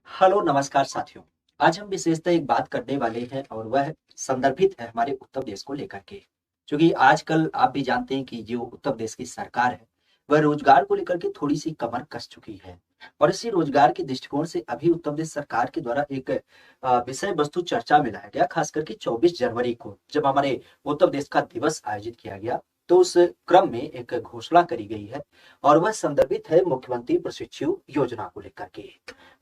Hello नमस्कार साथियों। आज हम विशेषतः एक बात करने वाले हैं और वह संदर्भित है हमारे उत्तर प्रदेश को लेकर के। क्योंकि आजकल आप भी जानते हैं कि जो उत्तर प्रदेश की सरकार है वह रोजगार को लेकर के थोड़ी सी कमर कस चुकी है। और इसी रोजगार के दृष्टिकोण से अभी उत्तर प्रदेश सरकार के द्वारा एक विषय वस्तु चर्चा में लाया गया, खास करके 24 जनवरी को जब हमारे उत्तर प्रदेश का दिवस आयोजित किया गया, तो उस क्रम में एक घोषणा करी गई है और वह संदर्भित है मुख्यमंत्री प्रशिक्षु योजना को लेकर के।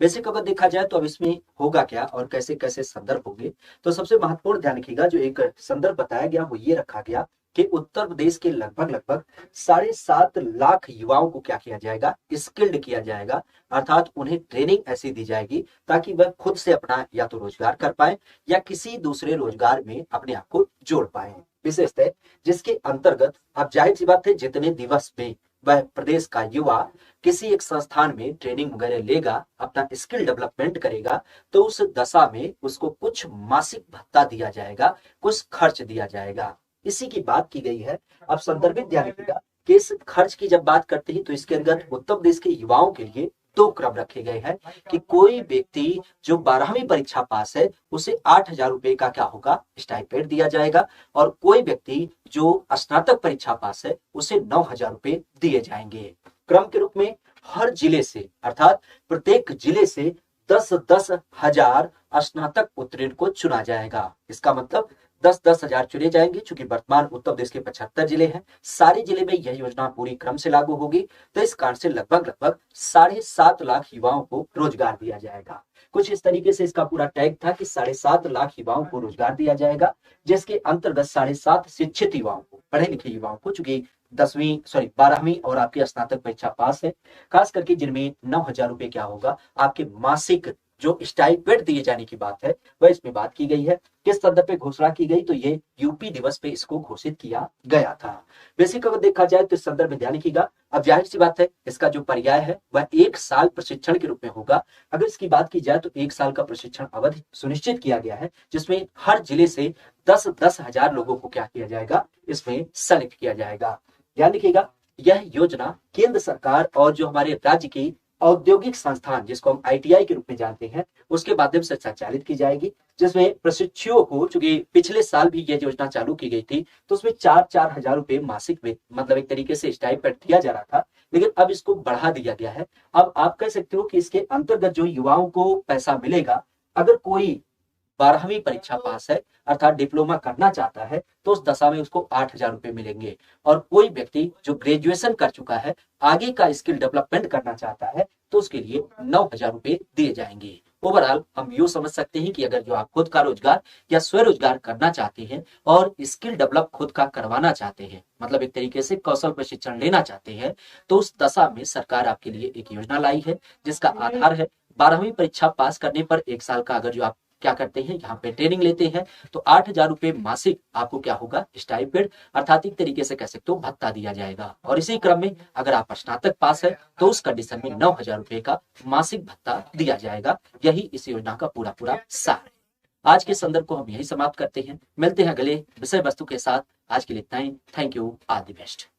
वैसे अगर देखा जाए तो अब इसमें होगा क्या और कैसे कैसे संदर्भ होंगे, तो सबसे महत्वपूर्ण ध्यान रखिएगा। जो एक संदर्भ बताया गया वो ये रखा गया कि उत्तर प्रदेश के लगभग लगभग 7.5 लाख युवाओं को क्या किया जाएगा, स्किल्ड किया जाएगा। अर्थात उन्हें ट्रेनिंग ऐसी दी जाएगी ताकि वह खुद से अपना या तो रोजगार कर पाए या किसी दूसरे रोजगार में अपने आप को जोड़ पाए। विशेषतः जिसके अंतर्गत अब जाहिर सी बात है जितने दिवस में वह प्रदेश का युवा किसी एक संस्थान में ट्रेनिंग वगैरह लेगा, अपना स्किल डेवलपमेंट करेगा, तो उस दशा में उसको कुछ मासिक भत्ता दिया जाएगा, कुछ खर्च दिया जाएगा। इसी की बात की गई है। अब संदर्भित ध्यान रखिएगा कि इस खर्च की जब बात करते हैं तो इसके अंतर्गत उत्तर प्रदेश के युवाओं के लिए दो क्रम रखे गए हैं कि कोई व्यक्ति जो 12वीं परीक्षा पास है उसे 8,000 रुपए का क्या होगा, स्टाइपेंड दिया जाएगा। और कोई व्यक्ति जो स्नातक परीक्षा पास है उसे 9,000 रुपए दिए जाएंगे। क्रम के रूप में हर जिले से अर्थात प्रत्येक जिले से 10-10 हजार स्नातक उत्तीर्ण को चुना जाएगा। इसका मतलब 10-10 हजार चुने जाएंगे। चूंकि वर्तमान उत्तर प्रदेश के 75 जिले हैं, सारे जिले में यह योजना पूरी क्रम से लागू होगी, तो इस कारण से लगभग लगभग 7.5 लाख युवाओं को रोजगार दिया जाएगा। कुछ इस तरीके से इसका पूरा टैग था कि 7.5 लाख युवाओं को रोजगार दिया जाएगा, जिसके अंतर्गत 7.5 शिक्षित युवाओं को, पढ़े लिखे युवाओं को, चूंकि 12वीं और आपकी स्नातक परीक्षा पास है, खास करके जिनमें 9,000 रुपए क्या होगा आपके मासिक जो स्टाइपेंड दिए जाने की बात है वह इसमें बात की गई है। किस संदर्भ पे घोषणा की गई, तो ये यूपी दिवस पे इसको घोषित किया गया था। बेसिक अगर देखा जाए तो इस संदर्भ में ध्यान रखिएगा। अब जाहिर सी बात है इसका जो पर्याय है वह 1 साल प्रशिक्षण के रूप में होगा। अगर इसकी बात की जाए तो 1 साल का प्रशिक्षण अवधि सुनिश्चित किया गया है, जिसमें हर जिले से 10-10 हजार लोगों को क्या किया जाएगा, इसमें सेलेक्ट किया जाएगा। ध्यान रखिएगा, यह योजना केंद्र सरकार और जो हमारे राज्य की औद्योगिक संस्थान, जिसको हम आईटीआई के रूप में जानते हैं, उसके माध्यम से संचालित की जाएगी। जिसमें प्रशिक्षुओं को, चूंकि पिछले साल भी यह योजना चालू की गई थी, तो उसमें 4-4 हजार रुपए मासिक में मतलब एक तरीके से स्टाइपेंड दिया जा रहा था, लेकिन अब इसको बढ़ा दिया गया है। अब आप कह सकते हो कि इसके अंतर्गत जो युवाओं को पैसा मिलेगा, अगर कोई 12वीं परीक्षा पास है अर्थात डिप्लोमा करना चाहता है तो उस दशा में उसको 8,000 रुपए मिलेंगे। और कोई व्यक्ति जो ग्रेजुएशन कर चुका है, आगे का स्किल डेवलपमेंट करना चाहता है, तो उसके लिए 9,000 रुपए दिए जाएंगे। ओवरऑल हम यूं समझ सकते हैं कि अगर जो आप खुद का रोजगार या स्वरोजगार करना चाहते हैं और स्किल डेवलप खुद का करवाना चाहते हैं, मतलब एक तरीके से कौशल प्रशिक्षण लेना चाहते हैं, तो उस दशा में सरकार आपके लिए एक योजना लाई है जिसका आधार है 12वीं परीक्षा पास करने पर 1 साल का अगर जो आप क्या करते हैं यहाँ पे ट्रेनिंग लेते हैं, तो 8,000 रुपए मासिक आपको क्या होगा, स्टाइपेंड अर्थात एक तरीके से कह सकते हो भत्ता दिया जाएगा। और इसी क्रम में अगर आप स्नातक पास है तो उस कंडीशन में 9,000 रुपए का मासिक भत्ता दिया जाएगा। यही इस योजना का पूरा पूरा सार है। आज के संदर्भ को हम यही समाप्त करते हैं। मिलते हैं अगले विषय वस्तु के साथ। आज के लिए इतना ही। Thank you. All the best.